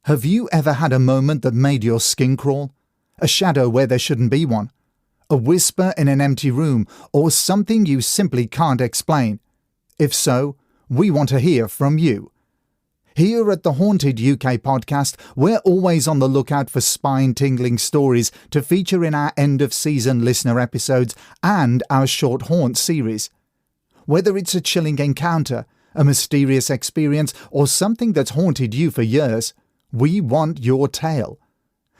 Have you ever had a moment that made your skin crawl? A shadow where there shouldn't be one? A whisper in an empty room, or something you simply can't explain? If so, we want to hear from you. Here at the Haunted UK podcast, we're always on the lookout for spine-tingling stories to feature in our end-of-season listener episodes and our short haunt series. Whether it's a chilling encounter, a mysterious experience, or something that's haunted you for years, we want your tale.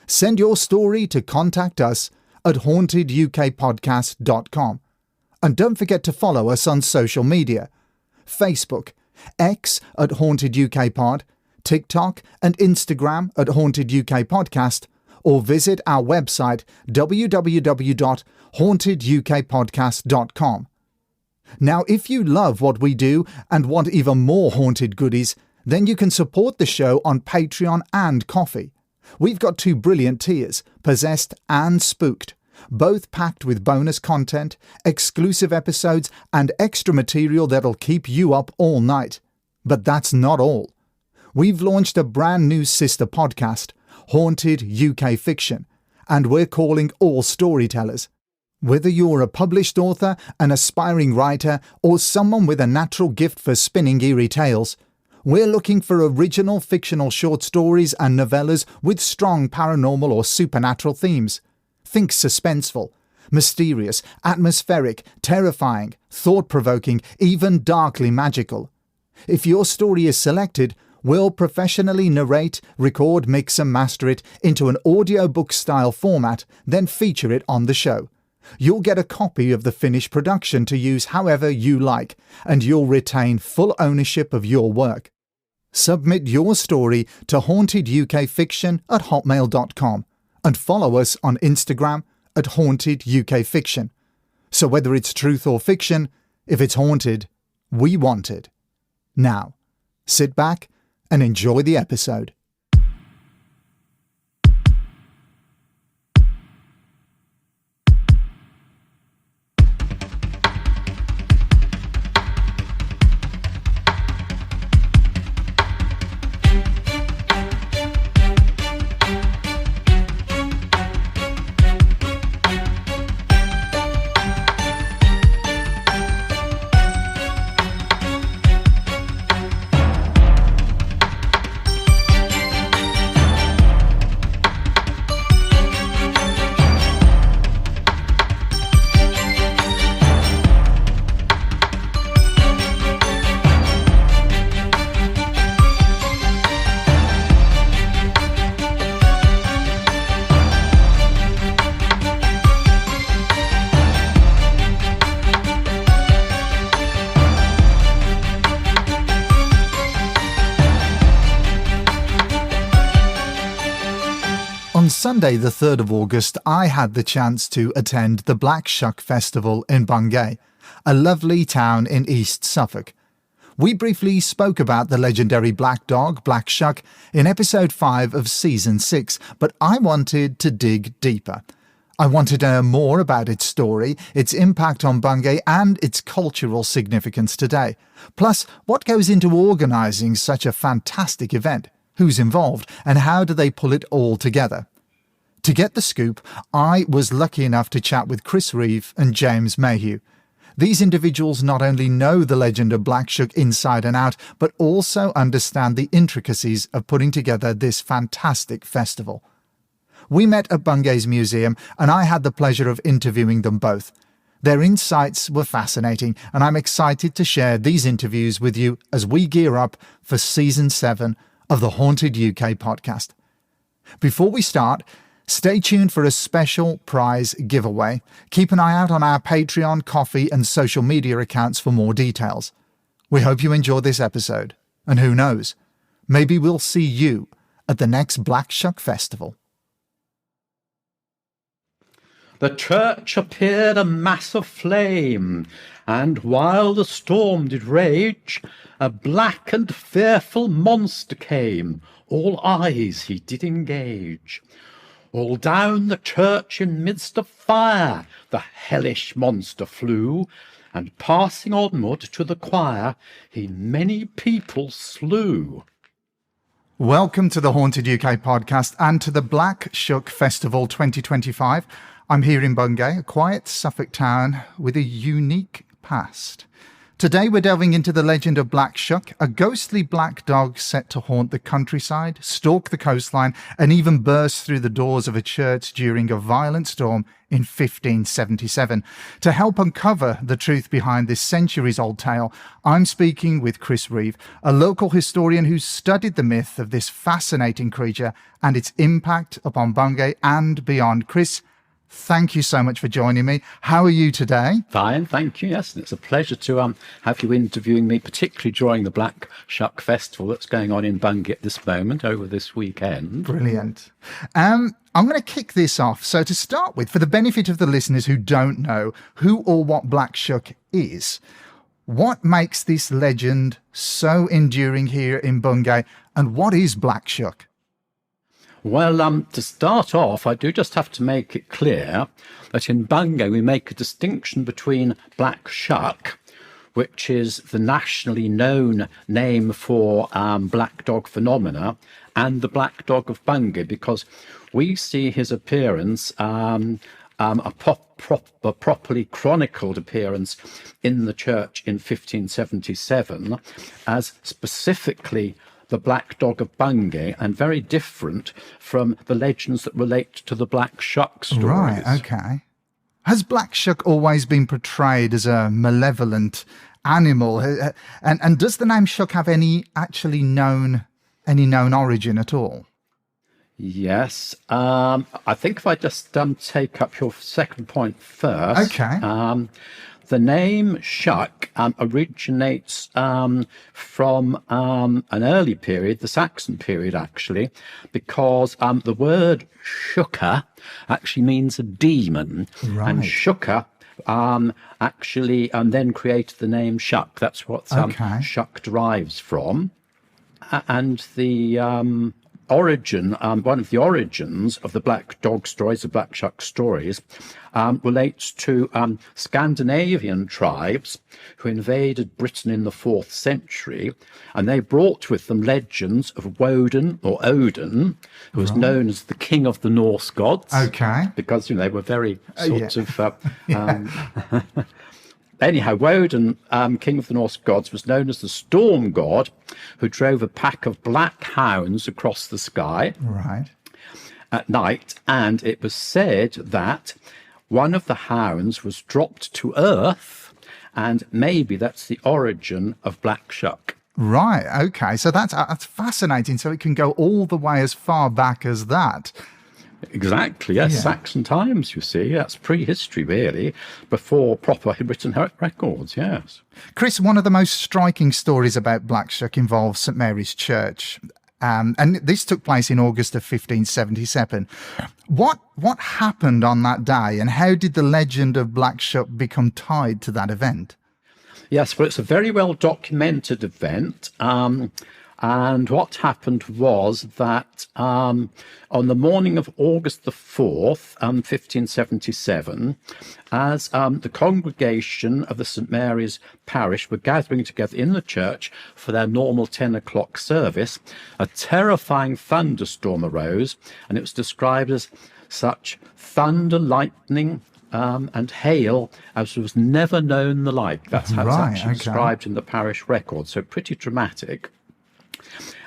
Send your story to contact us at hauntedukpodcast.com. And don't forget to follow us on social media. Facebook, X at Haunted UK Pod, TikTok and Instagram at Haunted UK Podcast, or visit our website www.hauntedukpodcast.com. Now, if you love what we do and want even more haunted goodies, then you can support the show on Patreon and Ko-fi. We've got 2 brilliant tiers, Possessed and Spooked, both packed with bonus content, exclusive episodes, and extra material that'll keep you up all night. But that's not all. We've launched a brand new sister podcast, Haunted UK Fiction, and we're calling all storytellers. Whether you're a published author, an aspiring writer, or someone with a natural gift for spinning eerie tales, we're looking for original fictional short stories and novellas with strong paranormal or supernatural themes. Think suspenseful, mysterious, atmospheric, terrifying, thought-provoking, even darkly magical. If your story is selected, we'll professionally narrate, record, mix and master it into an audiobook-style format, then feature it on the show. You'll get a copy of the finished production to use however you like, and you'll retain full ownership of your work. Submit your story to hauntedukfiction@hotmail.com and follow us on Instagram at hauntedukfiction. So whether it's truth or fiction, if it's haunted, we want it. Now, sit back and enjoy the episode. On Sunday the 3rd of August, I had the chance to attend the Black Shuck Festival in Bungay, a lovely town in East Suffolk. We briefly spoke about the legendary black dog, Black Shuck, in episode 5 of season 6, but I wanted to dig deeper. I wanted to know more about its story, its impact on Bungay, and its cultural significance today. Plus, what goes into organising such a fantastic event? Who's involved, and how do they pull it all together? To get the scoop, I was lucky enough to chat with Chris Reeve and James Mayhew. These individuals not only know the legend of Black Shuck inside and out, but also understand the intricacies of putting together this fantastic festival. We met at Bungay's museum, and I had the pleasure of interviewing them both. Their insights were fascinating, and I'm excited to share these interviews with you as we gear up for Season 7 of the Haunted UK podcast. Before we start, stay tuned for a special prize giveaway. Keep an eye out on our Patreon, Ko-fi and social media accounts for more details. We hope you enjoy this episode, and who knows, maybe we'll see you at the next Black Shuck Festival. The church appeared a mass of flame, and while the storm did rage, a black and fearful monster came, all eyes he did engage. All down the church in midst of fire the hellish monster flew, and passing onward to the choir, he many people slew. Welcome to the Haunted UK podcast and to the Black Shuck Festival 2025. I'm here in Bungay, a quiet Suffolk town with a unique past. Today we're delving into the legend of Black Shuck, a ghostly black dog set to haunt the countryside, stalk the coastline, and even burst through the doors of a church during a violent storm in 1577. To help uncover the truth behind this centuries-old tale, I'm speaking with Chris Reeve, a local historian who's studied the myth of this fascinating creature and its impact upon Bungay and beyond. Chris, thank you so much for joining me. How are you today? Fine, thank you. Yes, and it's a pleasure to have you interviewing me, particularly during the Black Shuck Festival that's going on in Bungay at this moment over this weekend. Brilliant. I'm going to kick this off. So to start with, for the benefit of the listeners who don't know who or what Black Shuck is, what makes this legend so enduring here in Bungay, and what is Black Shuck? Well, to start off, I do just have to make it clear that in Bungay we make a distinction between Black Shuck, which is the nationally known name for black dog phenomena, and the black dog of Bungay, because we see his appearance, a properly chronicled appearance in the church in 1577 as specifically the black dog of Bungay, and very different from the legends that relate to the Black Shuck stories. Right, okay. Has Black Shuck always been portrayed as a malevolent animal? And does the name Shuck have any known origin at all? Yes. I think if I just take up your second point first. Okay. The name Shuck originates from an early period, the Saxon period actually, because the word shucker actually means a demon. Right. And shucker actually then created the name Shuck. That's what Shuck derives from. And the origin, one of the origins of the black dog stories, the Black Shuck stories, relates to Scandinavian tribes who invaded Britain in the 4th century, and they brought with them legends of Woden or Odin, who was known as the king of the Norse gods. Okay. Because they were very sort of anyhow, Woden, king of the Norse gods, was known as the storm god, who drove a pack of black hounds across the sky at night. And it was said that one of the hounds was dropped to earth, and maybe that's the origin of Black Shuck. Right, okay. So that's fascinating. So it can go all the way as far back as that. Exactly, yes. Yeah. Saxon times, you see. That's prehistory, really, before proper written records, yes. Chris, one of the most striking stories about Black Shuck involves St Mary's Church. And this took place in August of 1577. What happened on that day, and how did the legend of Black Shuck become tied to that event? Yes, well, it's a very well documented event. And what happened was that on the morning of August the 4th, 1577, as the congregation of the St Mary's parish were gathering together in the church for their normal 10 o'clock service, a terrifying thunderstorm arose, and it was described as such thunder, lightning, and hail as was never known the like. That's how it's actually described in the parish record, so pretty dramatic.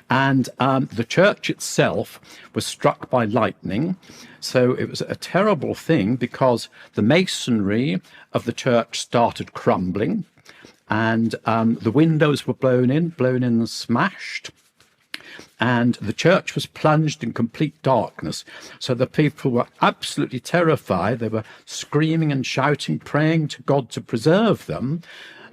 And the church itself was struck by lightning. So it was a terrible thing because the masonry of the church started crumbling, and the windows were blown in and smashed. And the church was plunged in complete darkness. So the people were absolutely terrified. They were screaming and shouting, praying to God to preserve them.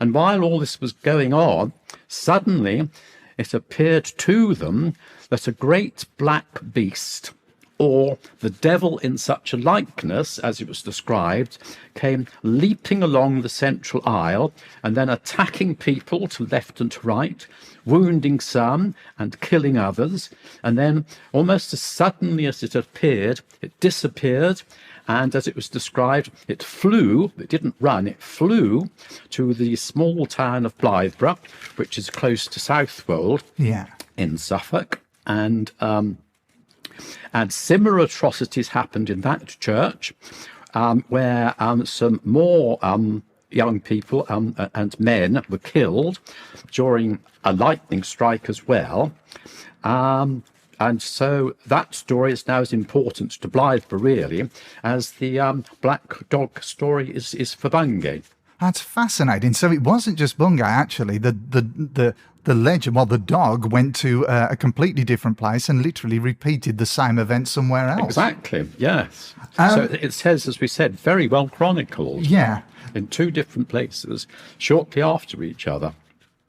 And while all this was going on, suddenly it appeared to them that a great black beast, or the devil in such a likeness, as it was described, came leaping along the central aisle and then attacking people to left and to right, wounding some and killing others. And then, almost as suddenly as it appeared, it disappeared. And as it was described, it flew, it didn't run, it flew to the small town of Blythburgh, which is close to Southwold in Suffolk. and similar atrocities happened in that church, where some more young people and men were killed during a lightning strike as well. And so that story is now as important to Blythburgh, really, as the Black Dog story is for Bungay. That's fascinating. So it wasn't just Bungay, actually. The legend, well, the dog went to a completely different place and literally repeated the same event somewhere else. Exactly, yes. So it says, as we said, very well chronicled. Yeah. In two different places, shortly after each other.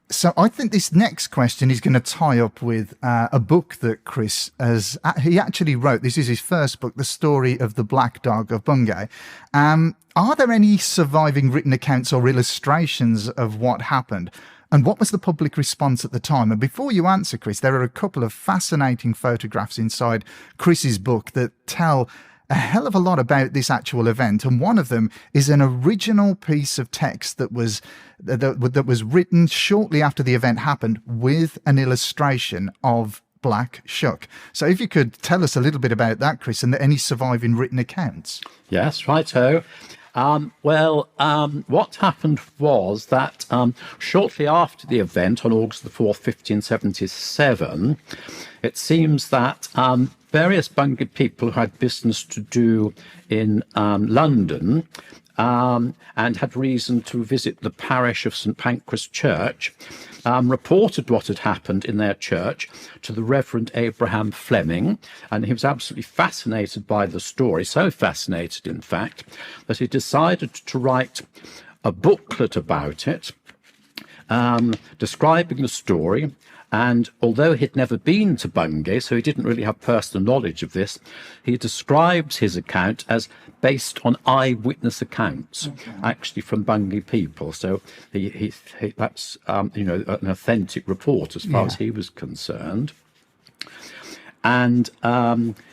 So I think this next question is going to tie up with a book that Chris he actually wrote. This is his first book, The Story of the Black Dog of Bungay. Are there any surviving written accounts or illustrations of what happened? And what was the public response at the time? And before you answer, Chris, there are a couple of fascinating photographs inside Chris's book that tell a hell of a lot about this actual event, and one of them is an original piece of text that was written shortly after the event happened with an illustration of Black Shuck. So if you could tell us a little bit about that, Chris, and any surviving written accounts. Yes, righto. What happened was that shortly after the event, on August the 4th, 1577, it seems that various Bungay people who had business to do in London and had reason to visit the parish of St Pancras Church reported what had happened in their church to the Reverend Abraham Fleming, and he was absolutely fascinated by the story, so fascinated, in fact, that he decided to write a booklet about it, describing the story. And although he'd never been to Bungay, so he didn't really have personal knowledge of this, he describes his account as based on eyewitness accounts, actually from Bungay people. So he that's an authentic report as far as he was concerned. And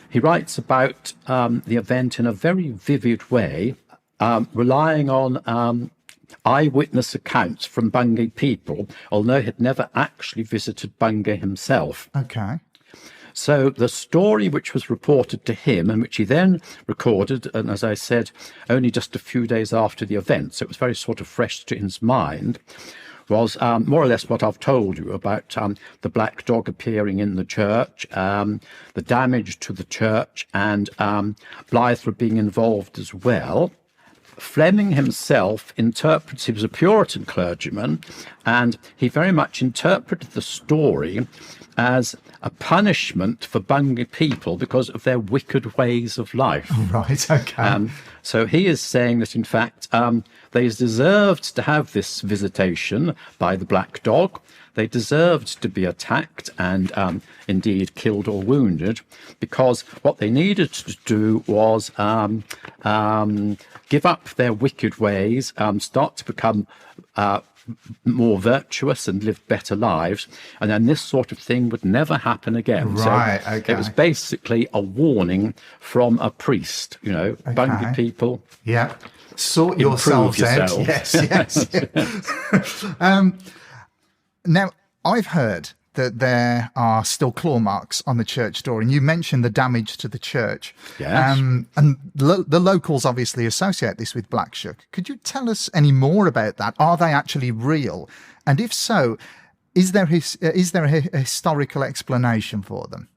he writes about the event in a very vivid way, relying on eyewitness accounts from Bungay people, although he'd never actually visited Bungay himself. Okay. So the story which was reported to him, and which he then recorded, and as I said, only just a few days after the event, so it was very sort of fresh to his mind, was more or less what I've told you about the black dog appearing in the church, the damage to the church, and Blythburgh being involved as well. Fleming himself interprets, he was a Puritan clergyman, and he very much interpreted the story as a punishment for Bungay people because of their wicked ways of life. Right, okay. So he is saying that, in fact, they deserved to have this visitation by the black dog. They deserved to be attacked and indeed killed or wounded, because what they needed to do was give up their wicked ways, start to become more virtuous and live better lives, and then this sort of thing would never happen again. Right, so okay. It was basically a warning from a priest, Bungay people. Yeah. Sort yourselves out. Yes, yes. Now, I've heard that there are still claw marks on the church door, and you mentioned the damage to the church. Yes. And the locals obviously associate this with Black Shuck. Could you tell us any more about that? Are they actually real? And if so, is there a historical explanation for them?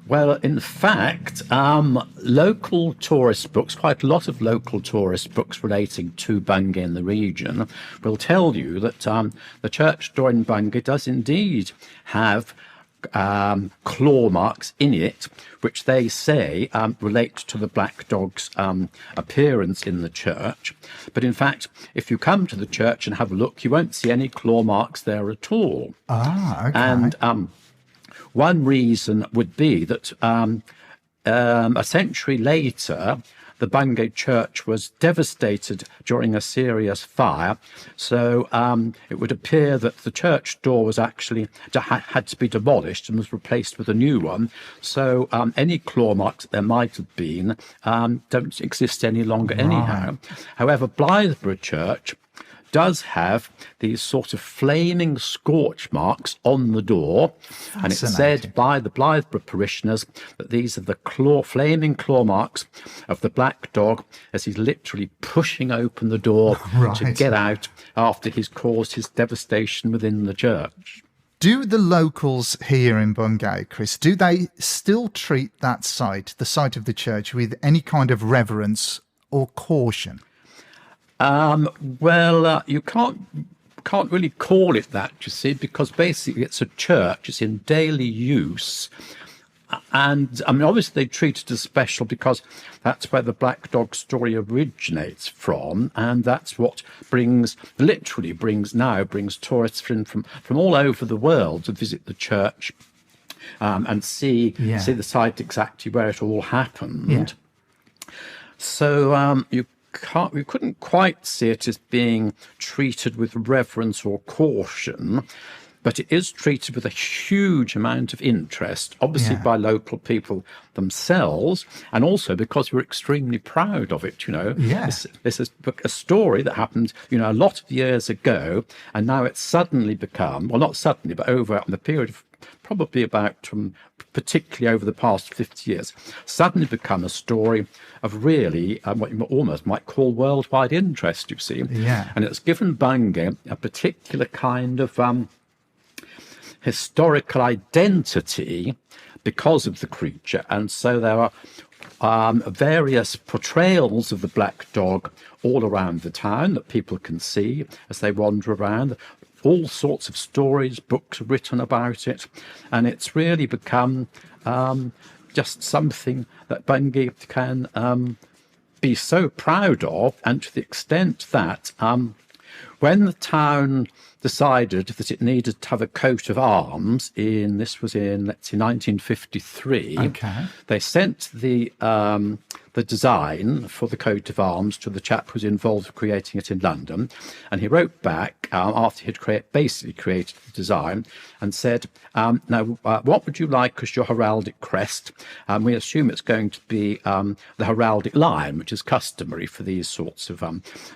Well, in fact, local tourist books, quite a lot of local tourist books relating to Bungay in the region, will tell you that the church door in Bungay does indeed have claw marks in it, which they say relate to the black dog's appearance in the church. But in fact, if you come to the church and have a look, you won't see any claw marks there at all. Ah, okay. And one reason would be that a century later, the Bungay church was devastated during a serious fire. So it would appear that the church door was actually had to be demolished and was replaced with a new one. So any claw marks that there might have been don't exist any longer anyhow. However, Blythburgh Church does have these sort of flaming scorch marks on the door, and it's said by the Blytheborough parishioners that these are the flaming claw marks of the black dog as he's literally pushing open the door to get out after he's caused his devastation within the church. Do the locals here in Bungay, Chris, do they still treat that site, the site of the church, with any kind of reverence or caution? You can't really call it that, you see, because basically it's a church, it's in daily use. And I mean, obviously they treat it as special because that's where the black dog story originates from, and that's what brings tourists from all over the world to visit the church and see the site exactly where it all happened. Yeah. So we couldn't quite see it as being treated with reverence or caution, but it is treated with a huge amount of interest, obviously by local people themselves, and also because we're extremely proud of it, you know. This is a story that happened, you know, a lot of years ago, and now it's suddenly become, well, not suddenly, but over the period of probably about, particularly over the past 50 years, suddenly become a story of really what you almost might call worldwide interest, you see. Yeah. And it's given Bungay a particular kind of historical identity because of the creature. And so there are various portrayals of the black dog all around the town that people can see as they wander around. All sorts of stories, books written about it, and it's really become just something that Bungay can be so proud of, and to the extent that when the town decided that it needed to have a coat of arms let's say 1953, they sent the design for the coat of arms to the chap who was involved with creating it in London, and he wrote back after he'd basically created the design and said, now what would you like as your heraldic crest? We assume it's going to be the heraldic lion, which is customary for these sorts of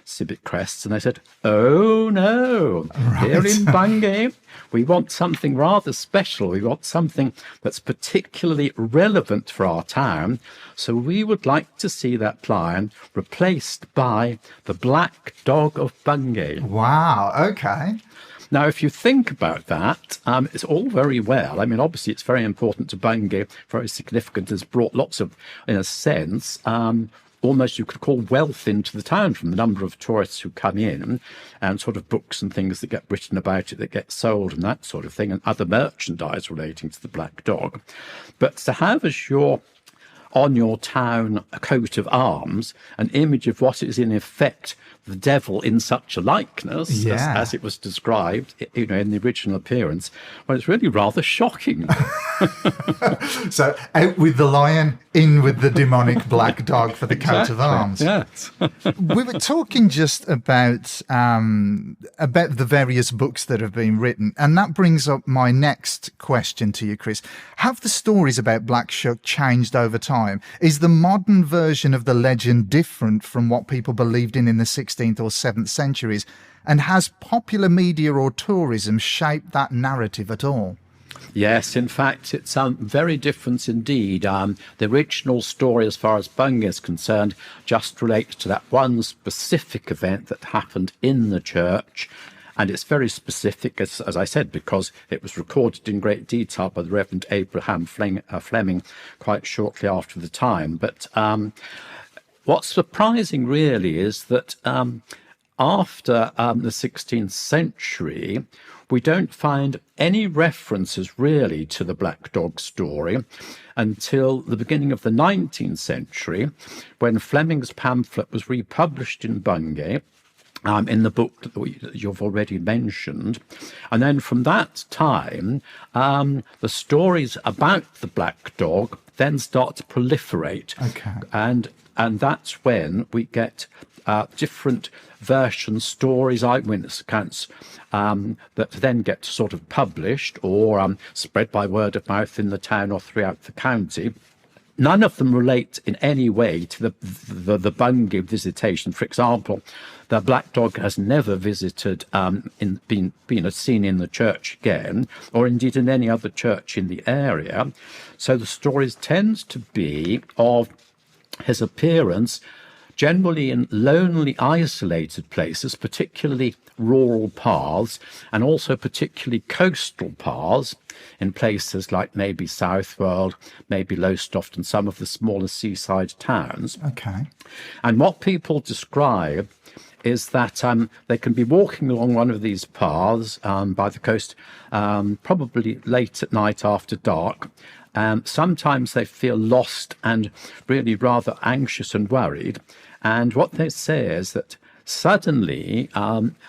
civic crests. And they said, oh no, here in Bungay we want something rather special. We want something that's particularly relevant for our town. So we would like to see that lion replaced by the black dog of Bungay. Wow, okay. Now, if you think about that, it's all very well. I mean, obviously, it's very important to Bungay, very significant, has brought lots of, in a sense, almost you could call wealth into the town from the number of tourists who come in, and sort of books and things that get written about it that get sold and that sort of thing, and other merchandise relating to the black dog. But to have as on your town a coat of arms, an image of what is in effect the devil in such a likeness as it was described, you know, in the original appearance, well, it's really rather shocking. So out with the lion, in with the demonic black dog for the coat of arms. Yes. We were talking just about the various books that have been written, and that brings up my next question to you, Chris. Have the stories about Black Shuck changed over time? Is the modern version of the legend different from what people believed in the 16th or 7th centuries? And has popular media or tourism shaped that narrative at all? Yes, in fact, it's very different indeed. The original story, as far as Bungay is concerned, just relates to that one specific event that happened in the church. And it's very specific, as I said, because it was recorded in great detail by the Reverend Abraham Fleming quite shortly after the time. But what's surprising really is that after the 16th century, we don't find any references really to the black dog story until the beginning of the 19th century, when Fleming's pamphlet was republished in Bungay, in the book that you've already mentioned. And then from that time, the stories about the black dog then start to proliferate. And that's when we get different versions, stories, eyewitness accounts that then get sort of published or spread by word of mouth in the town or throughout the county. none of them relate in any way to the Bungay visitation. For example, the black dog has never visited, been seen in the church again, or indeed in any other church in the area. So the stories tend to be of his appearance generally in lonely, isolated places, particularly rural paths, and also particularly coastal paths in places like maybe Southwold, maybe Lowestoft, and some of the smaller seaside towns. Okay. And what people describe is that they can be walking along one of these paths by the coast, probably late at night after dark. Sometimes they feel lost and really rather anxious and worried. And what they say is that suddenly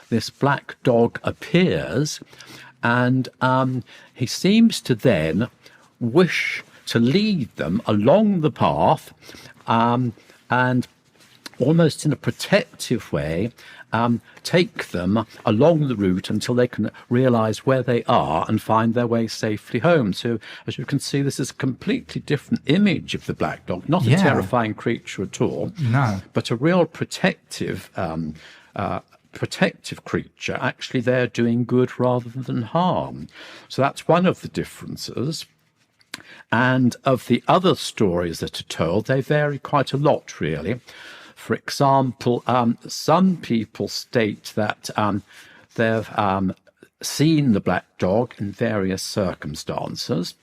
this black dog appears, and he seems to then wish to lead them along the path, and almost in a protective way, take them along the route until they can realise where they are and find their way safely home. So, as you can see, this is a completely different image of the black dog, not a terrifying creature at all, but a real protective creature, actually there doing good rather than harm. So that's one of the differences. And of the other stories that are told, they vary quite a lot, really. For example, some people state that they've seen the black dog in various circumstances.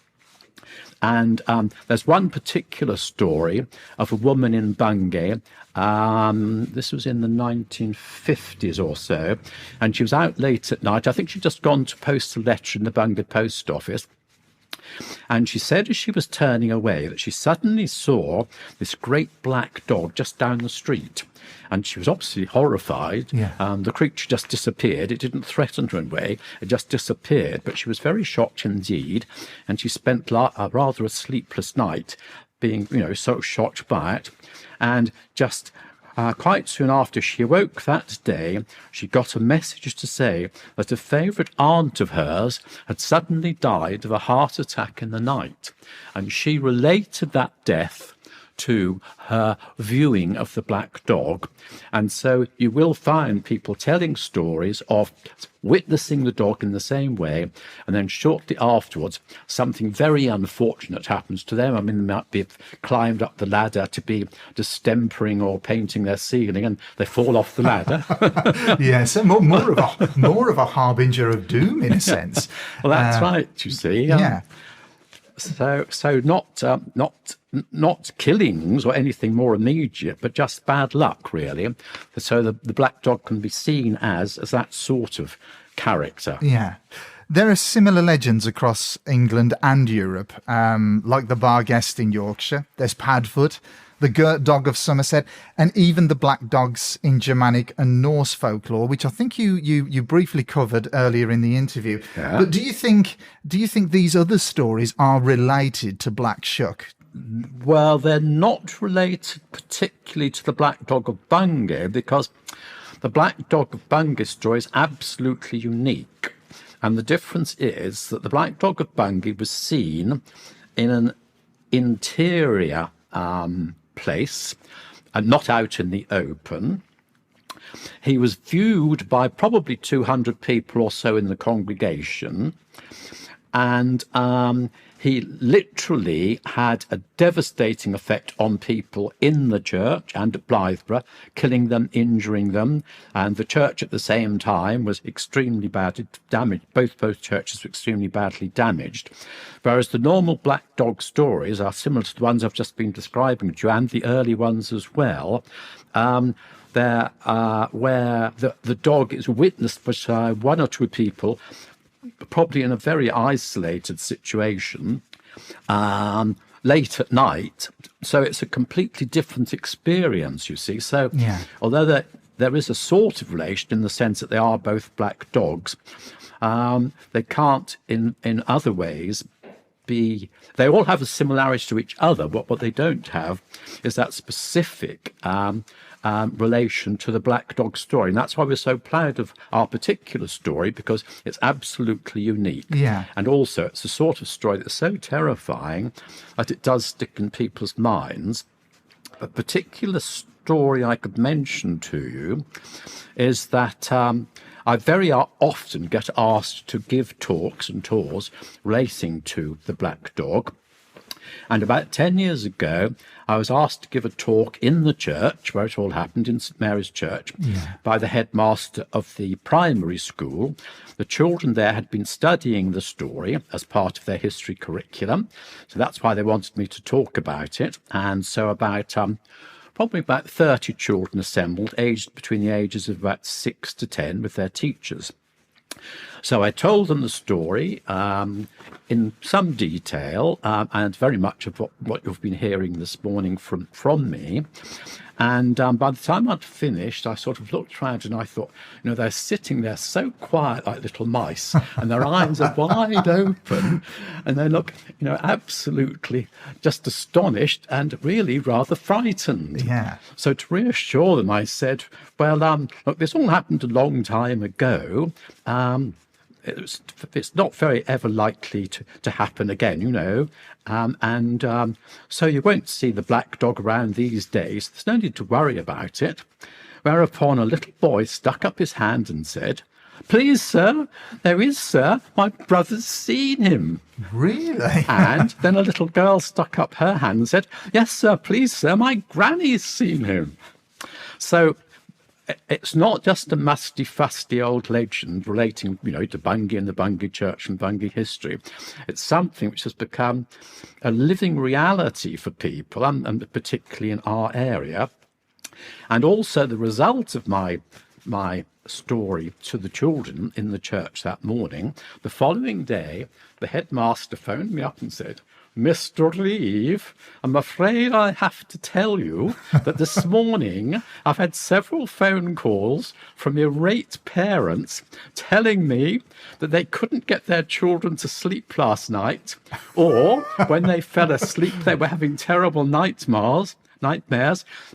And there's one particular story of a woman in Bungay. This was in the 1950s or so, and she was out late at night. I think she'd just gone to post a letter in the Bungay post office. And she said as she was turning away that she suddenly saw this great black dog just down the street. And she was obviously horrified. The creature just disappeared. It didn't threaten her in a way. It just disappeared. But she was very shocked indeed. And she spent rather a sleepless night being, so shocked by it. And just quite soon after she awoke that day, she got a message to say that a favourite aunt of hers had suddenly died of a heart attack in the night. And she related that death to her viewing of the black dog. And so you will find people telling stories of witnessing the dog in the same way, and then shortly afterwards something very unfortunate happens to them. I mean, they might be climbed up the ladder to be distempering or painting their ceiling, and they fall off the ladder. So more of a harbinger of doom in a sense. Well, that's right, you see. So not killings or anything more immediate, but just bad luck, really. So the black dog can be seen as that sort of character. There are similar legends across England and Europe, like the Barguest in Yorkshire. There's Padfoot, the Girt dog of Somerset, and even the black dogs in Germanic and Norse folklore, which I think you briefly covered earlier in the interview. But do you think these other stories are related to Black Shuck? Well, they're not related particularly to the black dog of Bungay, because the black dog of Bungay story is absolutely unique. And the difference is that the black dog of Bungay was seen in an interior place and not out in the open. He was viewed by probably 200 people or so in the congregation, and he literally had a devastating effect on people in the church and at Blythburgh, killing them, injuring them. And the church at the same time was extremely badly damaged. Both churches were extremely badly damaged. Whereas the normal black dog stories are similar to the ones I've just been describing to you, and the early ones as well. Where the dog is witnessed by one or two people, probably in a very isolated situation, late at night. So it's a completely different experience, you see. So although there is a sort of relation in the sense that they are both black dogs, they can't in other ways be. They all have a similarity to each other. What they don't have is that specific relation to the black dog story. And that's why we're so proud of our particular story, because it's absolutely unique. Yeah. And also it's the sort of story that's so terrifying that it does stick in people's minds. A particular story I could mention to you is that I very often get asked to give talks and tours relating to the black dog. And about 10 years ago, I was asked to give a talk in the church, where it all happened, in St Mary's Church, by the headmaster of the primary school. The children there had been studying the story as part of their history curriculum, so that's why they wanted me to talk about it. And so probably about 30 children assembled, aged between the ages of about 6 to 10, with their teachers. So I told them the story in some detail, and very much of what you've been hearing this morning from me. And by the time I'd finished, I sort of looked around and I thought, they're sitting there so quiet like little mice, and their eyes are wide open, and they look, absolutely just astonished and really rather frightened. Yeah. So to reassure them, I said, well, look, this all happened a long time ago. It's not very ever likely to happen again, so you won't see the black dog around these days. There's no need to worry about it. Whereupon a little boy stuck up his hand and said, "Please, sir, there is, sir. My brother's seen him." Really? And then a little girl stuck up her hand and said, "Yes, sir, please, sir, my granny's seen him." So it's not just a musty, fusty old legend relating, to Bungay and the Bungay Church and Bungay history. It's something which has become a living reality for people, and particularly in our area. And also the result of my story to the children in the church that morning, the following day, the headmaster phoned me up and said, "Mr. Reeve, I'm afraid I have to tell you that this morning I've had several phone calls from irate parents telling me that they couldn't get their children to sleep last night, or when they fell asleep, they were having terrible nightmares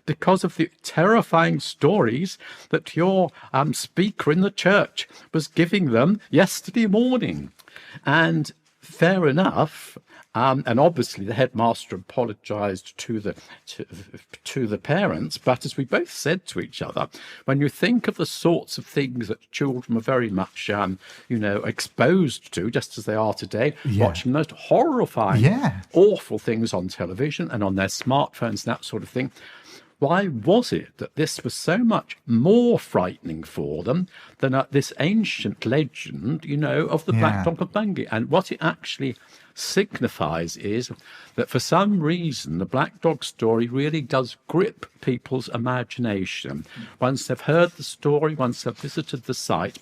because of the terrifying stories that your speaker in the church was giving them yesterday morning." And fair enough. And obviously the headmaster apologised to the parents. But as we both said to each other, when you think of the sorts of things that children are very much, exposed to, just as they are today, watching the most horrifying, awful things on television and on their smartphones and that sort of thing, why was it that this was so much more frightening for them than this ancient legend, of the Black Dog of Bungay? And what it actually signifies is that for some reason the black dog story really does grip people's imagination. Once they've heard the story, once they've visited the site,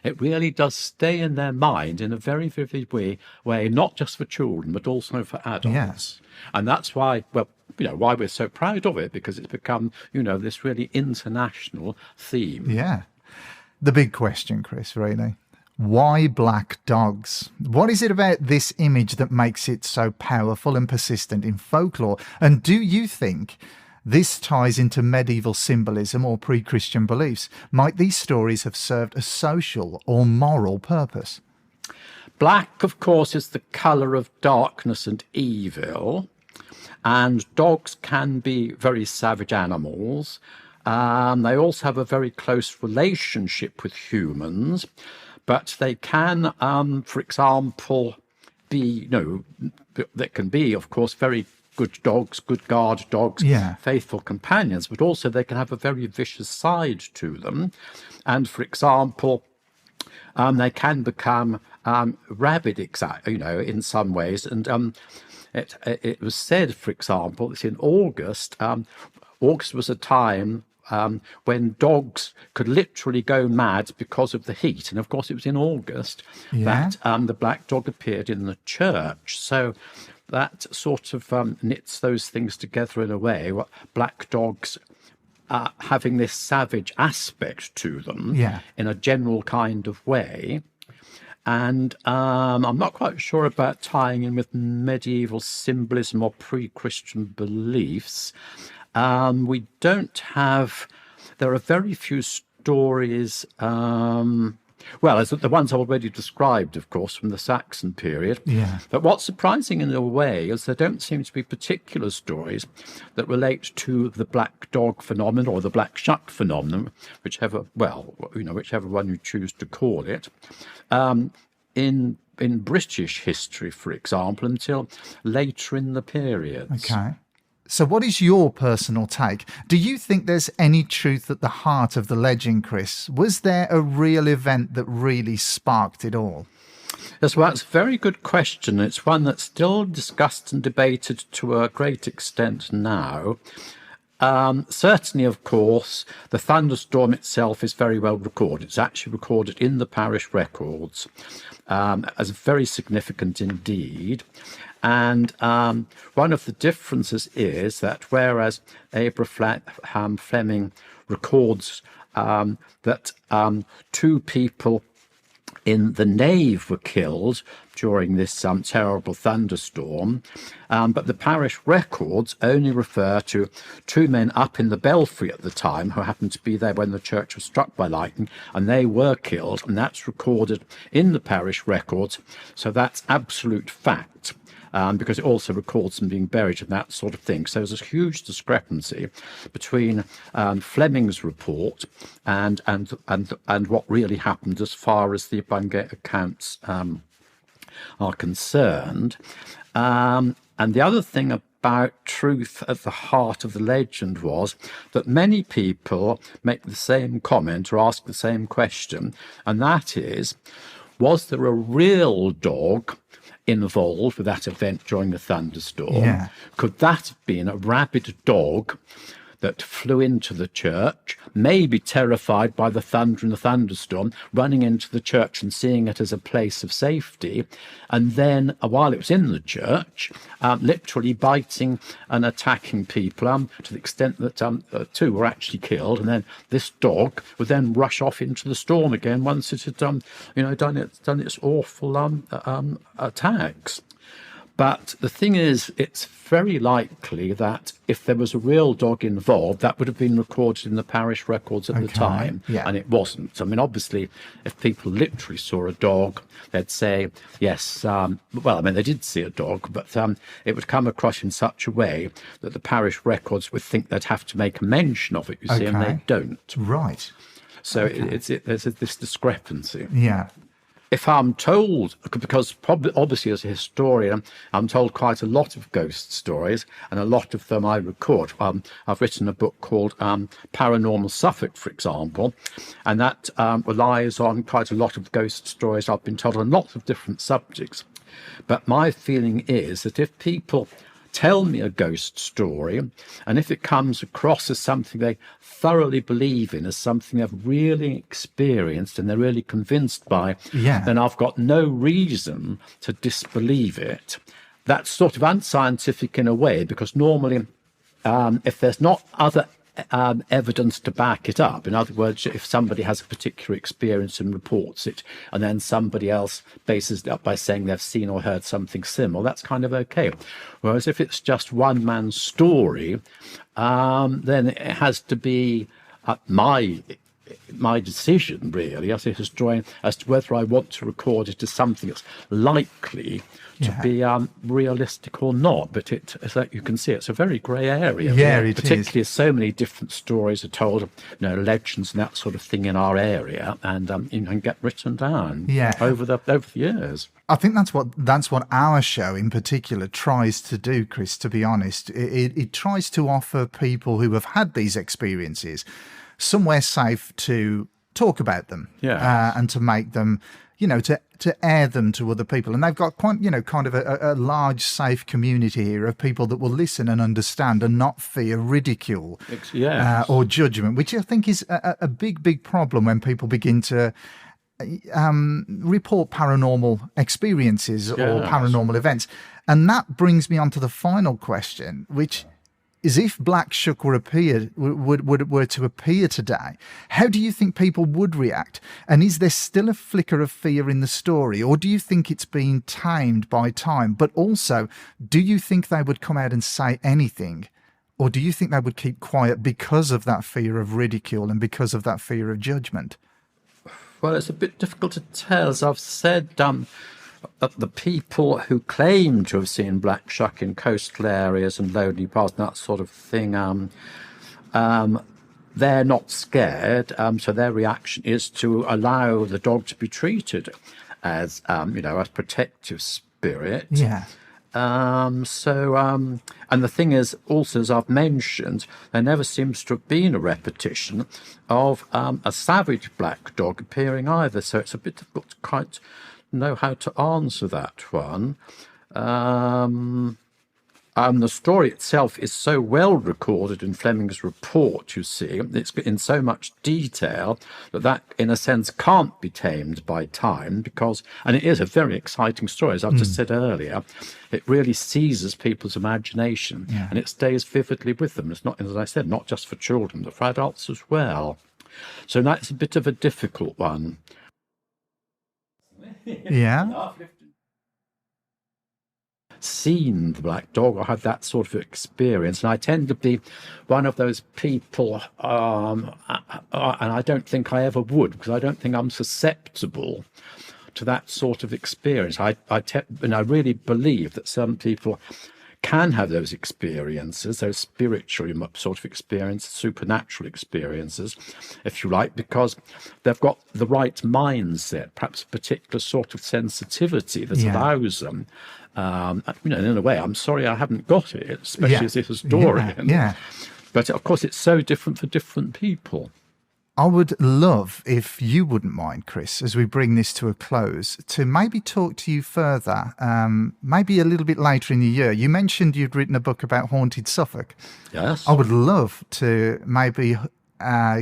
it really does stay in their mind in a very vivid way, not just for children but also for adults. Yes. And that's why, why we're so proud of it, because it's become, this really international theme. Yeah. The big question, Chris, really. Why black dogs? What is it about this image that makes it so powerful and persistent in folklore? And do you think this ties into medieval symbolism or pre-Christian beliefs? Might these stories have served a social or moral purpose? Black, of course, is the colour of darkness and evil, and dogs can be very savage animals. They also have a very close relationship with humans, but they can, for example, be, that can be, of course, very good dogs, good guard dogs, faithful companions, but also they can have a very vicious side to them. And, for example, they can become rabid, in some ways. And it was said, for example, that in August, August was a time when dogs could literally go mad because of the heat. And of course, it was in August that the black dog appeared in the church. So that sort of knits those things together in a way. What black dogs having this savage aspect to them in a general kind of way. And I'm not quite sure about tying in with medieval symbolism or pre-Christian beliefs. We don't have. There are very few stories. Well, as the ones I've already described, of course, from the Saxon period. Yeah. But what's surprising in a way is there don't seem to be particular stories that relate to the black dog phenomenon or the black shuck phenomenon, whichever one you choose to call it. In British history, for example, until later in the period. Okay. So what is your personal take? Do you think there's any truth at the heart of the legend, Chris? Was there a real event that really sparked it all? Yes, well, that's a very good question. It's one that's still discussed and debated to a great extent now. Certainly, of course, the thunderstorm itself is very well recorded. It's actually recorded in the parish records as very significant indeed. And one of the differences is that whereas Abraham Fleming records that two people in the nave were killed during this terrible thunderstorm, but the parish records only refer to two men up in the belfry at the time who happened to be there when the church was struck by lightning, and they were killed, and that's recorded in the parish records, so that's absolute fact. Because it also records them being buried and that sort of thing. So there's a huge discrepancy between Fleming's report and what really happened as far as the Bungay accounts are concerned. And the other thing about truth at the heart of the legend was that many people make the same comment or ask the same question, and that is, was there a real dog involved with that event during the thunderstorm? Yeah. Could that have been a rabid dog that flew into the church, maybe terrified by the thunder and the thunderstorm, running into the church and seeing it as a place of safety, and then while it was in the church, literally biting and attacking people to the extent that two were actually killed, and then this dog would then rush off into the storm again once it had done its awful attacks. But the thing is, it's very likely that if there was a real dog involved, that would have been recorded in the parish records at the time, and it wasn't. I mean, obviously, if people literally saw a dog, they'd say, yes, they did see a dog, but it would come across in such a way that the parish records would think they'd have to make a mention of it, you see, and they don't. Right. So there's this discrepancy. Yeah. If I'm told, because obviously as a historian, I'm told quite a lot of ghost stories, and a lot of them I record. I've written a book called Paranormal Suffolk, for example, and that relies on quite a lot of ghost stories I've been told on lots of different subjects. But my feeling is that if people tell me a ghost story, and if it comes across as something they thoroughly believe in, as something they've really experienced and they're really convinced by, then I've got no reason to disbelieve it. That's sort of unscientific in a way, because normally if there's not other evidence to back it up, in other words, if somebody has a particular experience and reports it, and then somebody else bases it up by saying they've seen or heard something similar, that's kind of okay. Whereas if it's just one man's story, then it has to be my decision, really, as a historian, as to whether I want to record it as something that's likely to be realistic or not. But it's like you can see, it's a very grey area. Particularly as so many different stories are told, legends and that sort of thing in our area, and get written down over the years. I think that's what our show in particular tries to do, Chris, to be honest. It tries to offer people who have had these experiences somewhere safe to talk about them, and to make them, to air them to other people. And they've got quite, kind of a large, safe community here of people that will listen and understand and not fear ridicule or judgment, which I think is a big, big problem when people begin to report paranormal experiences or paranormal events. And that brings me on to the final question, which is, if Black Shuck were to appear today, how do you think people would react? And is there still a flicker of fear in the story, or do you think it's been tamed by time? But also, do you think they would come out and say anything Or do you think they would keep quiet because of that fear of ridicule and because of that fear of judgment? Well, it's a bit difficult to tell. As I've said, the people who claim to have seen black shuck in coastal areas and lonely paths, that sort of thing, they're not scared. So their reaction is to allow the dog to be treated as, a protective spirit. Yeah. And the thing is, also, as I've mentioned, there never seems to have been a repetition of a savage black dog appearing either. So it's a bit difficult to quite know how to answer that one. The story itself is so well recorded in Fleming's report, you see. It's in so much detail that, in a sense, can't be tamed by time and it is a very exciting story, as I've just said earlier. It really seizes people's imagination and it stays vividly with them. It's not, as I said, not just for children, but for adults as well. So that's a bit of a difficult one. Yeah. Seen the black dog or had that sort of experience, and I tend to be one of those people, and I don't think I ever would, because I don't think I'm susceptible to that sort of experience. I really believe that some people can have those experiences, those spiritual sort of experiences, supernatural experiences, if you like, because they've got the right mindset, perhaps a particular sort of sensitivity that allows them. In a way, I'm sorry I haven't got it, especially as a historian. Yeah. But of course, it's so different for different people. I would love, if you wouldn't mind, Chris, as we bring this to a close, to maybe talk to you further, maybe a little bit later in the year. You mentioned you'd written a book about haunted Suffolk. Yes. I would love to maybe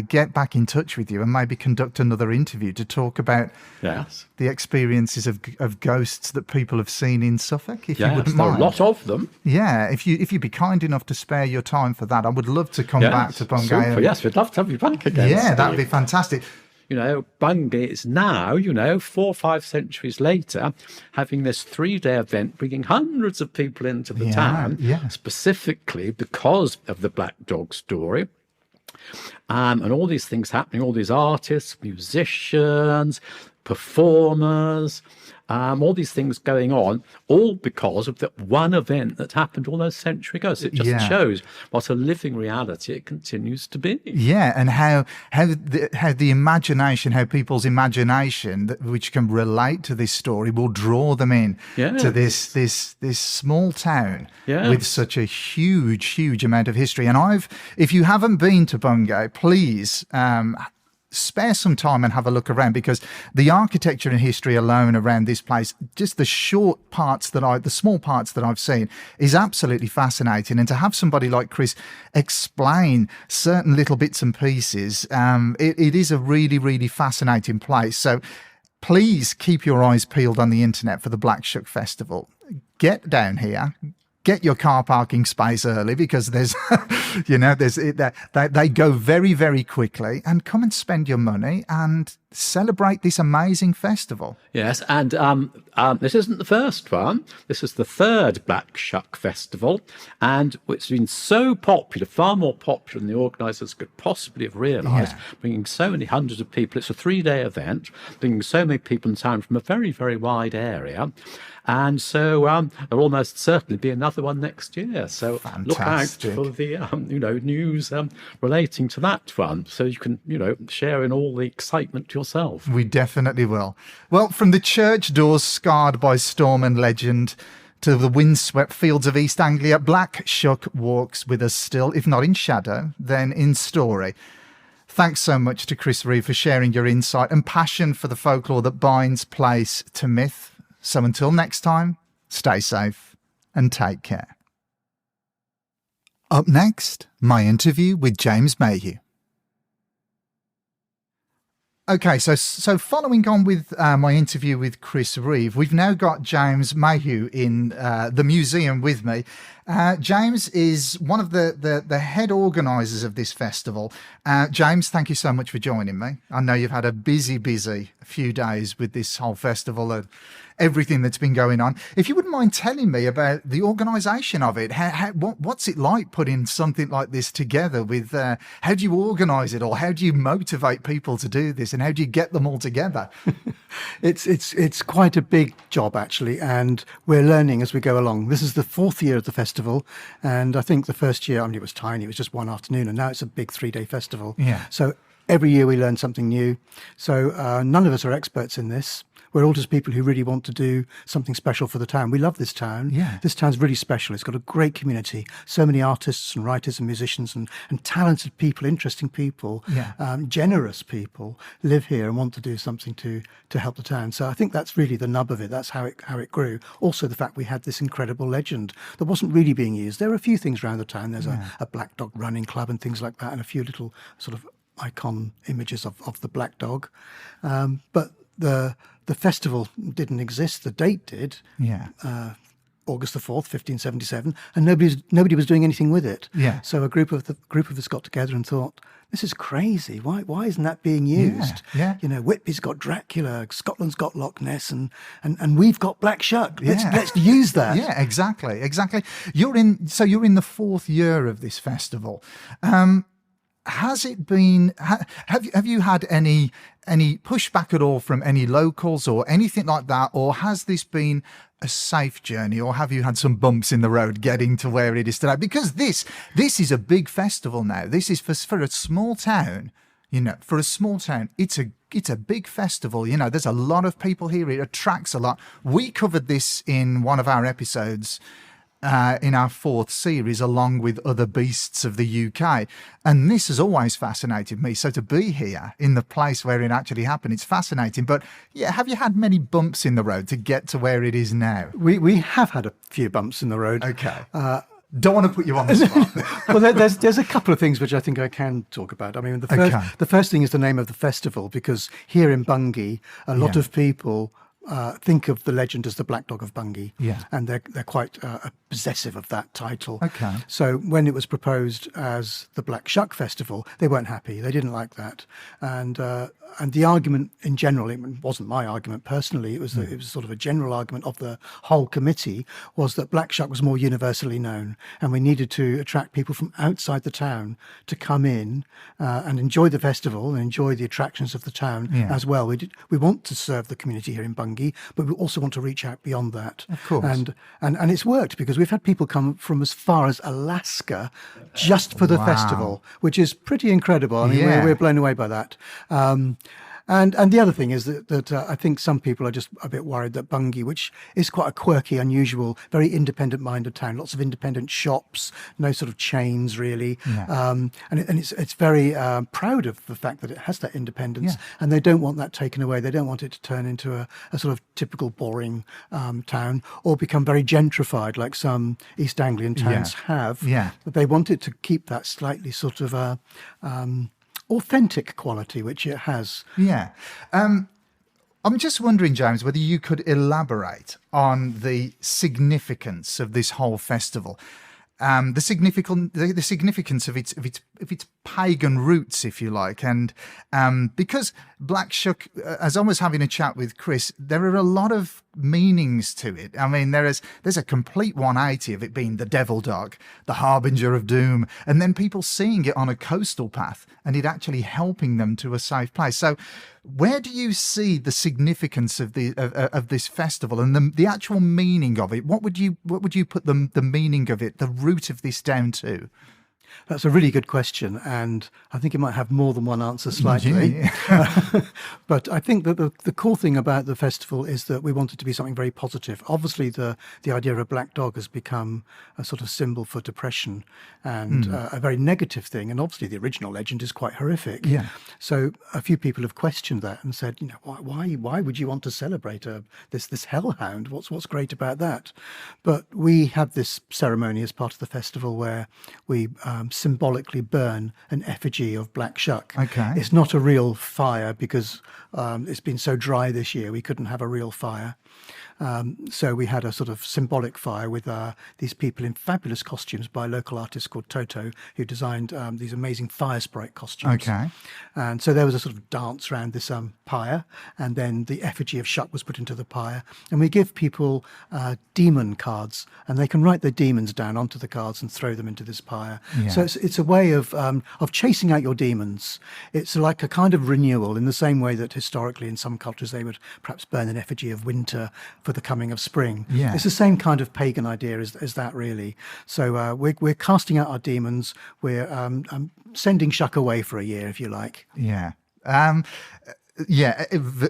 get back in touch with you and maybe conduct another interview to talk about the experiences of ghosts that people have seen in Suffolk, if you wouldn't mind. There are a lot of them. Yeah, if you'd be kind enough to spare your time for that, I would love to come back to Bungay. Super. Yes, we'd love to have you back again. Yeah, Steve. that'd be fantastic. Bungay is now, 4 or 5 centuries later, having this 3-day event, bringing hundreds of people into the town, specifically because of the black dog story. And all these things happening, all these artists, musicians, performers, all these things going on, all because of that one event that happened all those centuries ago. So it just shows what a living reality it continues to be. Yeah, and how the imagination, how people's imagination, which can relate to this story, will draw them in to this small town with such a huge amount of history. And if you haven't been to Bungay, please spare some time and have a look around, because the architecture and history alone around this place, just the small parts that I've seen, is absolutely fascinating. And to have somebody like Chris explain certain little bits and pieces, it is a really fascinating place. So please keep your eyes peeled on the internet for the Black Shuck Festival. Get down here. Get your car parking space early, because there's, they go very quickly, and come and spend your money and celebrate this amazing festival. Yes, and this isn't the first one. This is the 3rd Black Shuck Festival, and it's been so popular, far more popular than the organisers could possibly have realised, bringing so many hundreds of people. It's a 3-day event, bringing so many people in town from a very wide area. And so there'll almost certainly be another one next year. So look out for the news relating to that one, so you can share in all the excitement yourself. We definitely will. Well, from the church doors scarred by storm and legend to the windswept fields of East Anglia, Black Shuck walks with us still, if not in shadow, then in story. Thanks so much to Chris Reeve for sharing your insight and passion for the folklore that binds place to myth. So until next time, stay safe and take care. Up next, my interview with James Mayhew. Okay, so following on with my interview with Chris Reeve, we've now got James Mayhew in the museum with me. James is one of the head organisers of this festival. James, thank you so much for joining me. I know you've had a busy few days with this whole festival. everything that's been going on. If you wouldn't mind telling me about the organisation of it, what's it like putting something like this together with, how do you organise it, or how do you motivate people to do this, and how do you get them all together? It's quite a big job, actually, and we're learning as we go along. This is the 4th year of the festival, and I think the first year, I mean, it was tiny, it was just one afternoon, and now it's a big 3-day festival. Yeah. So every year we learn something new. So none of us are experts in this. We're all just people who really want to do something special for the town. We love this town. Yeah. This town's really special. It's got a great community. So many artists and writers and musicians and talented people, interesting people, generous people live here and want to do something to help the town. So I think that's really the nub of it. That's how it grew. Also, the fact we had this incredible legend that wasn't really being used. There are a few things around the town. There's a black dog running club and things like that, and a few little sort of icon images of the black dog. But the festival didn't exist. The date did. Yeah. August the 4th, 1577, and nobody was doing anything with it. Yeah. So a group of us got together and thought, this is crazy. Why isn't that being used? Yeah. You know, Whitby's got Dracula, Scotland's got Loch Ness, and we've got Black Shuck. Let's use that. Yeah, exactly. You're in the 4th year of this festival. Has it been? Have you had any pushback at all from any locals or anything like that, or has this been a safe journey, or have you had some bumps in the road getting to where it is today? Because this is a big festival now. This is for a small town. You know, for a small town, it's a big festival. You know, there's a lot of people here. It attracts a lot. We covered this in one of our episodes. In our 4th series, along with other beasts of the UK. And this has always fascinated me. So to be here in the place where it actually happened, it's fascinating. But yeah, have you had many bumps in the road to get to where it is now? We have had a few bumps in the road. Okay. Don't want to put you on the spot. Well, there's a couple of things which I think I can talk about. I mean, the first thing is the name of the festival, because here in Bungay, a lot of people think of the legend as the Black Dog of Bungay, and they're quite possessive of that title. Okay. So when it was proposed as the Black Shuck Festival, they weren't happy. They didn't like that, and the argument in general, it wasn't my argument personally. It was sort of a general argument of the whole committee, was that Black Shuck was more universally known, and we needed to attract people from outside the town to come in and enjoy the festival and enjoy the attractions of the town as well. We want to serve the community here in Bungay, but we also want to reach out beyond that. Of course. And it's worked, because we've had people come from as far as Alaska just for the festival, which is pretty incredible. I mean, we're blown away by that. And the other thing is that I think some people are just a bit worried that Bungay, which is quite a quirky, unusual, very independent-minded town, lots of independent shops, no sort of chains really, and it's very proud of the fact that it has that independence, and they don't want that taken away. They don't want it to turn into a sort of typical boring town, or become very gentrified like some East Anglian towns have. But they want it to keep that slightly sort of authentic quality, which it has. I'm just wondering, James, whether you could elaborate on the significance of this whole festival, the significance of its pagan roots, if you like, and because Black Shuck, as I was having a chat with Chris, there are a lot of meanings to it. I mean, there's a complete 180 of it being the devil dog, the harbinger of doom, and then people seeing it on a coastal path and it actually helping them to a safe place. So where do you see the significance of this festival and the actual meaning of it? What would you put the meaning of it, the root of this down to? That's a really good question, and I think it might have more than one answer slightly. But I think that the cool thing about the festival is that we want it to be something very positive. Obviously, the idea of a black dog has become a sort of symbol for depression and a very negative thing, and obviously the original legend is quite horrific. So a few people have questioned that and said, you know, why would you want to celebrate this hellhound? What's great about that? But we have this ceremony as part of the festival where we symbolically burn an effigy of Black Shuck. Okay. It's not a real fire because it's been so dry this year we couldn't have a real fire. So we had a sort of symbolic fire with these people in fabulous costumes by a local artist called Toto, who designed these amazing fire sprite costumes. Okay. And so there was a sort of dance around this pyre, and then the effigy of Shuck was put into the pyre. And we give people demon cards, and they can write their demons down onto the cards and throw them into this pyre. Yeah. So it's a way of chasing out your demons. It's like a kind of renewal in the same way that historically in some cultures they would perhaps burn an effigy of winter for the coming of spring. Yeah. It's the same kind of pagan idea as that, really. So we're casting out our demons. We're sending Shuck away for a year, if you like. Yeah.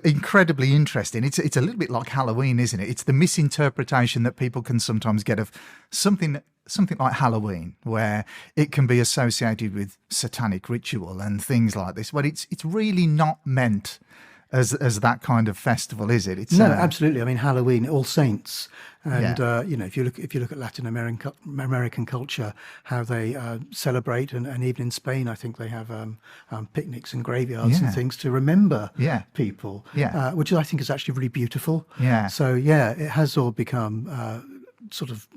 Incredibly interesting. It's a little bit like Halloween, isn't it? It's the misinterpretation that people can sometimes get of something like Halloween, where it can be associated with satanic ritual and things like this. But it's really not meant as that kind of festival, is it? No, absolutely. I mean, Halloween, All Saints, and Yeah. if you look at Latin American culture, how they celebrate, and even in Spain, I think they have picnics and graveyards Yeah. and things to remember Yeah. people, Yeah. which I think is actually really beautiful. Yeah. So it has all become sort of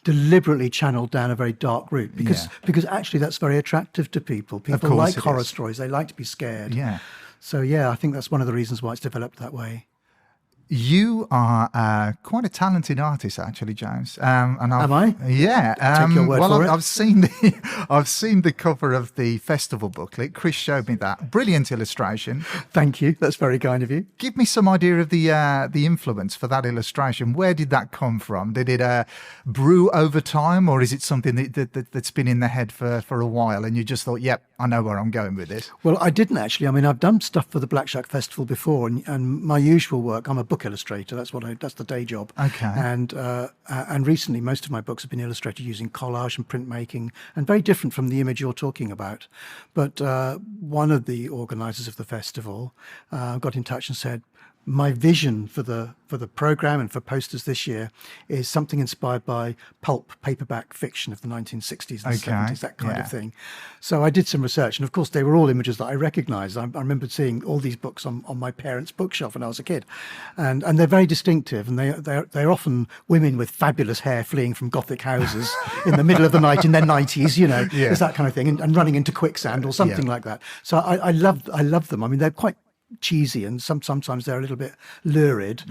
deliberately channeled down a very dark route because actually that's very attractive to people. People course like it horror is. stories. They like to be scared. Yeah. So I think that's one of the reasons why it's developed that way. You are quite a talented artist, actually, James. And Am I? Yeah. Take your word for it. I've seen the cover of the festival booklet. Chris showed me that. Brilliant illustration. Thank you. That's very kind of you. Give me some idea of the influence for that illustration. Where did that come from? Did it brew over time, or is it something that's been in the head for a while, and you just thought, "Yep, I know where I'm going with this"? Well, I didn't actually. I mean, I've done stuff for the Black Shuck Festival before, and my usual work, I'm a book illustrator. That's the day job. Okay. And recently, most of my books have been illustrated using collage and printmaking, and very different from the image you're talking about. But one of the organisers of the festival got in touch and said, my vision for the program and for posters this year is something inspired by pulp paperback fiction of the 1960s and 70s, that kind of thing. So I did some research, and of course they were all images that I recognised. I remember seeing all these books on my parents' bookshelf when I was a kid, and they're very distinctive, and they're often women with fabulous hair fleeing from Gothic houses in the middle of the night in their 90s, it's that kind of thing, and running into quicksand or something like that. So I love them. I mean, they're quite cheesy, and sometimes they're a little bit lurid,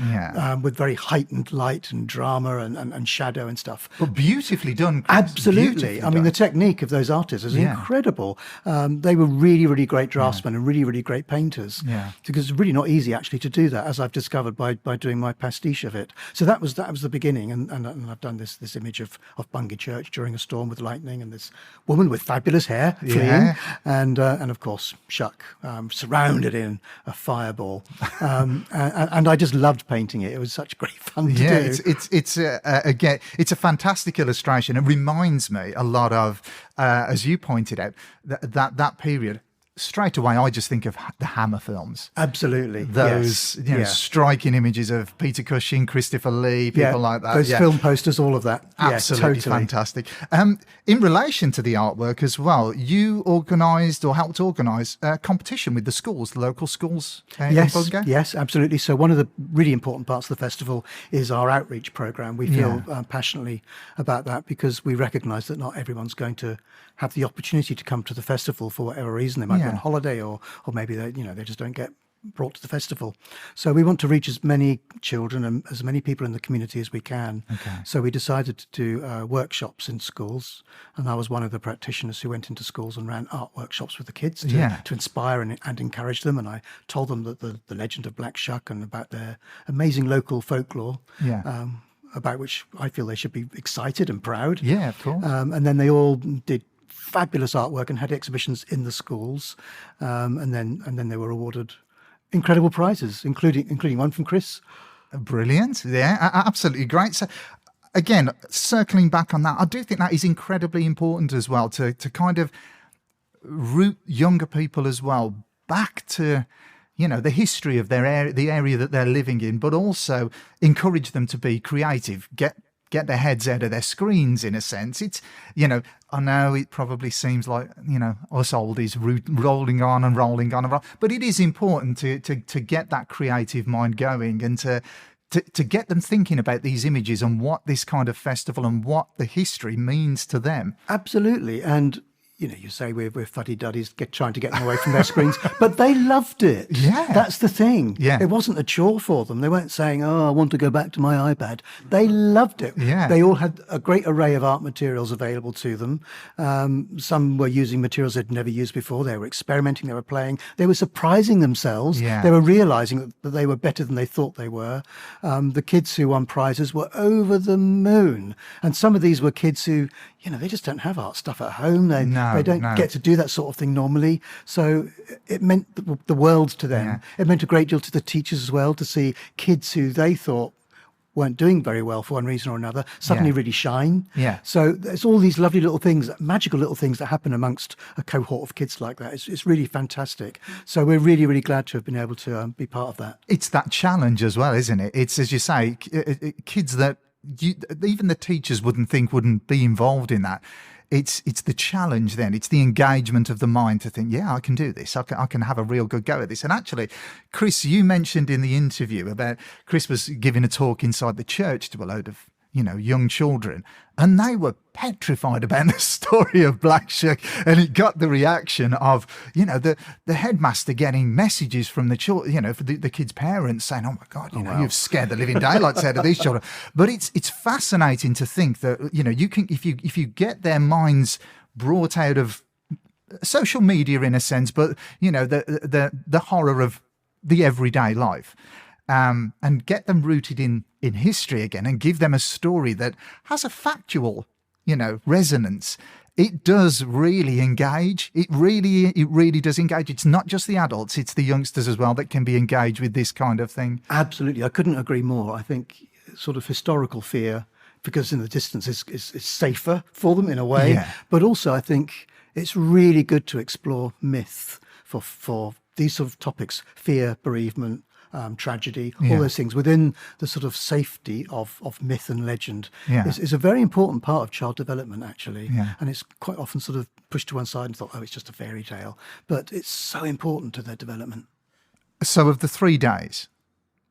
with very heightened light and drama and shadow and stuff. But beautifully done, Chris. Absolutely. Beautifully I mean, done. the technique of those artists is incredible. They were really, really great draftsmen and really, really great painters. Yeah. Because it's really not easy actually to do that, as I've discovered by doing my pastiche of it. So that was the beginning, and I've done this image of Bungay Church during a storm with lightning, and this woman with fabulous hair fleeing, and of course Shuck surrounded in a fireball, and I just loved painting it. It was such great fun to do. It's again, it's a fantastic illustration. It reminds me a lot of, as you pointed out, that period. Straight away, I just think of the Hammer films. Absolutely. Those striking images of Peter Cushing, Christopher Lee, people like that. Those film posters, all of that. Absolutely totally. fantastic. In relation to the artwork as well, you organised or helped organise a competition with the schools, the local schools in Bungay? Yes, absolutely. So one of the really important parts of the festival is our outreach programme. We feel passionately about that because we recognise that not everyone's going to have the opportunity to come to the festival for whatever reason. They might be on holiday, or maybe they just don't get brought to the festival. So we want to reach as many children and as many people in the community as we can. Okay. So we decided to do workshops in schools, and I was one of the practitioners who went into schools and ran art workshops with the kids to inspire and encourage them. And I told them that the legend of Black Shuck and about their amazing local folklore, about which I feel they should be excited and proud. Yeah, of course. And then they all did fabulous artwork and had exhibitions in the schools, and then they were awarded incredible prizes, including one from Chris. Brilliant. Yeah, absolutely great. So again, circling back on that, I do think that is incredibly important as well, to kind of root younger people as well back to the history of their area, the area that they're living in, but also encourage them to be creative, get get their heads out of their screens, in a sense. It's, I know it probably seems like, us oldies rolling on and rolling on and rolling, but it is important to get that creative mind going and to get them thinking about these images and what this kind of festival and what the history means to them. Absolutely. And you say we're fuddy-duddies trying to get them away from their screens, but they loved it. Yeah. That's the thing. Yeah. It wasn't a chore for them. They weren't saying, I want to go back to my iPad. They loved it. Yeah. They all had a great array of art materials available to them. Some were using materials they'd never used before. They were experimenting. They were playing. They were surprising themselves. Yeah. They were realizing that they were better than they thought they were. The kids who won prizes were over the moon. And some of these were kids who, they just don't have art stuff at home. They don't get to do that sort of thing normally. So it meant the world to them. Yeah. It meant a great deal to the teachers as well, to see kids who they thought weren't doing very well for one reason or another suddenly really shine. Yeah. So there's all these lovely little things, magical little things that happen amongst a cohort of kids like that. It's really fantastic. So we're really, really glad to have been able to be part of that. It's that challenge as well, isn't it? It's, as you say, kids that even the teachers wouldn't be involved in that. It's the challenge then. It's the engagement of the mind to think, I can do this. I can have a real good go at this. And actually, Chris, you mentioned in the interview about Chris was giving a talk inside the church to a load of young children, and they were petrified about the story of Black Shuck, and it got the reaction of the headmaster getting messages from the children, for the kids' parents saying, "Oh my God, you've scared the living daylights out of these children." But it's fascinating to think that you can, if you get their minds brought out of social media in a sense, but the horror of the everyday life. And get them rooted in history again and give them a story that has a factual, resonance. It does really engage. It really does engage. It's not just the adults, it's the youngsters as well that can be engaged with this kind of thing. Absolutely. I couldn't agree more. I think sort of historical fear, because in the distance is safer for them in a way. Yeah. But also I think it's really good to explore myth for these sort of topics, fear, bereavement, tragedy, all those things within the sort of safety of myth and legend is a very important part of child development, actually. Yeah. And it's quite often sort of pushed to one side and thought, it's just a fairy tale. But it's so important to their development. So of the 3 days,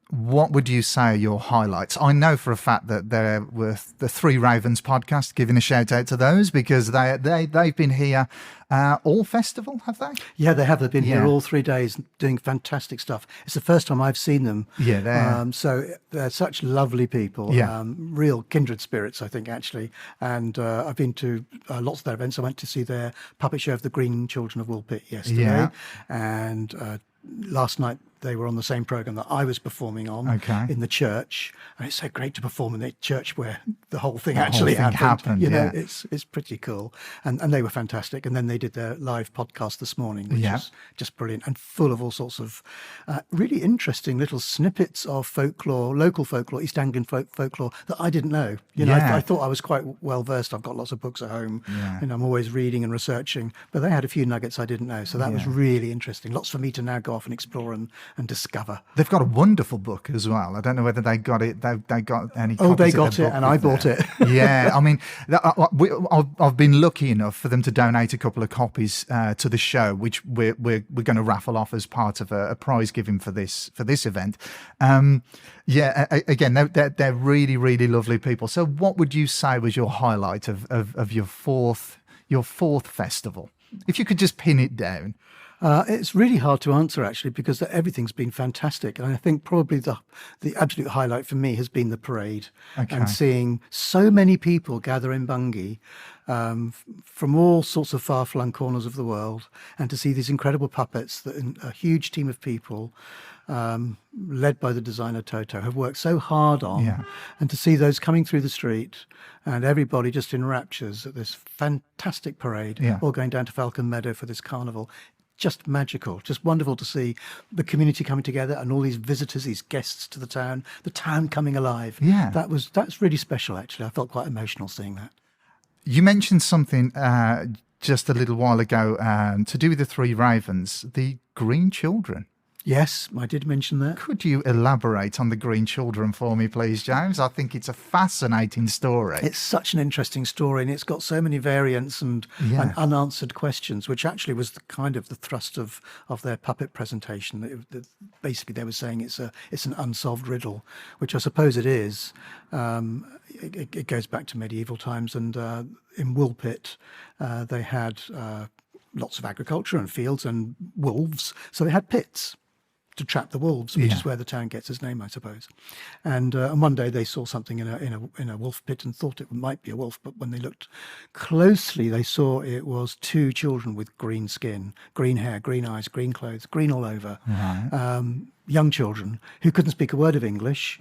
what would you say are your highlights? I know for a fact that there were the Three Ravens podcast, giving a shout out to those, because they've been here all festival, have they? Yeah, they have. They've been here all 3 days doing fantastic stuff. It's the first time I've seen them. Yeah, so they're such lovely people. Yeah. Real kindred spirits, I think, actually. And I've been to lots of their events. I went to see their puppet show of the Green Children of Woolpit yesterday. And last night they were on the same program that I was performing on in the church, and it's so great to perform in the church where the whole thing happened. It's pretty cool, and they were fantastic. And then they did their live podcast this morning, which was just brilliant and full of all sorts of really interesting little snippets of folklore, local folklore, East Anglian folklore that I didn't know. I thought I was quite well versed. I've got lots of books at home, and I'm always reading and researching, but they had a few nuggets I didn't know, so that was really interesting. Lots for me to now go off and explore and discover. They've got a wonderful book as well. I don't know whether they got it. They got any. Oh, they copies got it, and I bought it. Yeah, I mean, I've been lucky enough for them to donate a couple of copies to the show, which we're going to raffle off as part of a prize giving for this event. Again, they're really, really lovely people. So, what would you say was your highlight of your fourth festival, if you could just pin it down? It's really hard to answer, actually, because everything's been fantastic. And I think probably the absolute highlight for me has been the parade, and seeing so many people gather in Bungay from all sorts of far-flung corners of the world, and to see these incredible puppets, a huge team of people led by the designer Toto, have worked so hard on, and to see those coming through the street and everybody just in raptures at this fantastic parade, all going down to Falcon Meadow for this carnival. Just magical, just wonderful to see the community coming together and all these visitors, these guests to the town coming alive. Yeah. That's really special, actually. I felt quite emotional seeing that. You mentioned something just a little while ago to do with the Three Ravens, the Green Children. Yes, I did mention that. Could you elaborate on the Green Children for me, please, James? I think it's a fascinating story. It's such an interesting story, and it's got so many variants and unanswered questions, which actually was the kind of the thrust of their puppet presentation. Basically, they were saying it's an unsolved riddle, which I suppose it is. It goes back to medieval times, and in Woolpit, they had lots of agriculture and fields and wolves, so they had pits to trap the wolves, which is where the town gets its name, I suppose. And one day they saw something in a wolf pit and thought it might be a wolf, but when they looked closely, they saw it was two children with green skin, green hair, green eyes, green clothes, green all over. Right. Young children who couldn't speak a word of English,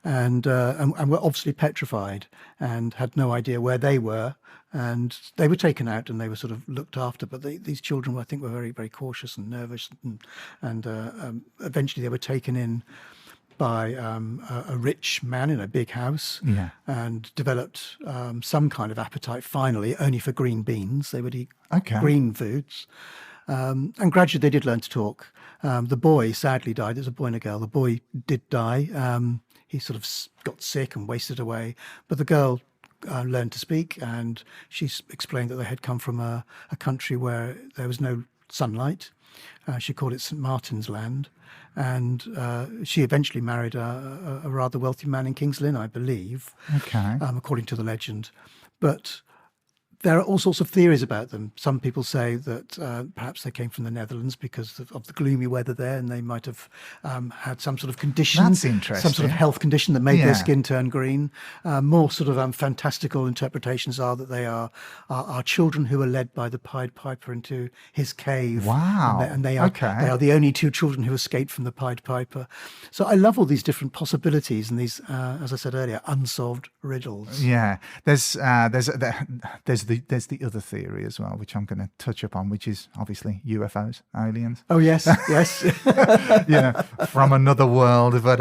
and were obviously petrified and had no idea where they were. And they were taken out and they were sort of looked after. But these children, I think, were very, very cautious and nervous. And eventually they were taken in by a rich man in a big house and developed some kind of appetite, finally, only for green beans. They would eat green foods. And gradually they did learn to talk. The boy sadly died. There's a boy and a girl. The boy did die. He sort of got sick and wasted away. But the girl learned to speak, and she explained that they had come from a country where there was no sunlight. She called it St. Martin's Land. And she eventually married a rather wealthy man in King's Lynn, I believe, according to the legend. But there are all sorts of theories about them. Some people say that perhaps they came from the Netherlands because of the gloomy weather there, and they might have had some sort of condition. That's interesting. Some sort of health condition that made their skin turn green. More sort of fantastical interpretations are that they are children who were led by the Pied Piper into his cave. Wow. And they are the only two children who escaped from the Pied Piper. So I love all these different possibilities and these, as I said earlier, unsolved riddles. Yeah. There's the other theory as well, which I'm going to touch upon, which is obviously UFOs, aliens. Oh, yes, yes. From another world. But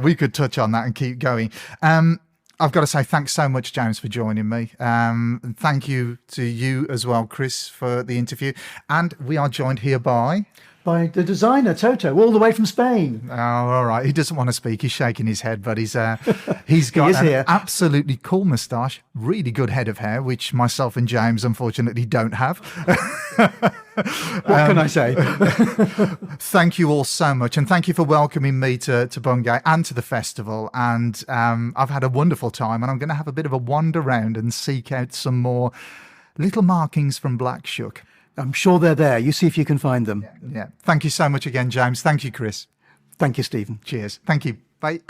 we could touch on that and keep going. I've got to say thanks so much, James, for joining me. Thank you to you as well, Chris, for the interview. And we are joined here by the designer, Toto, all the way from Spain. Oh, all right. He doesn't want to speak. He's shaking his head, but he's got an absolutely cool moustache, really good head of hair, which myself and James, unfortunately, don't have. What can I say? Thank you all so much. And thank you for welcoming me to Bungay and to the festival. And I've had a wonderful time, and I'm going to have a bit of a wander around and seek out some more little markings from Black Shuck. I'm sure they're there. You see if you can find them. Yeah. Thank you so much again, James. Thank you, Chris. Thank you, Stephen. Cheers. Thank you. Bye.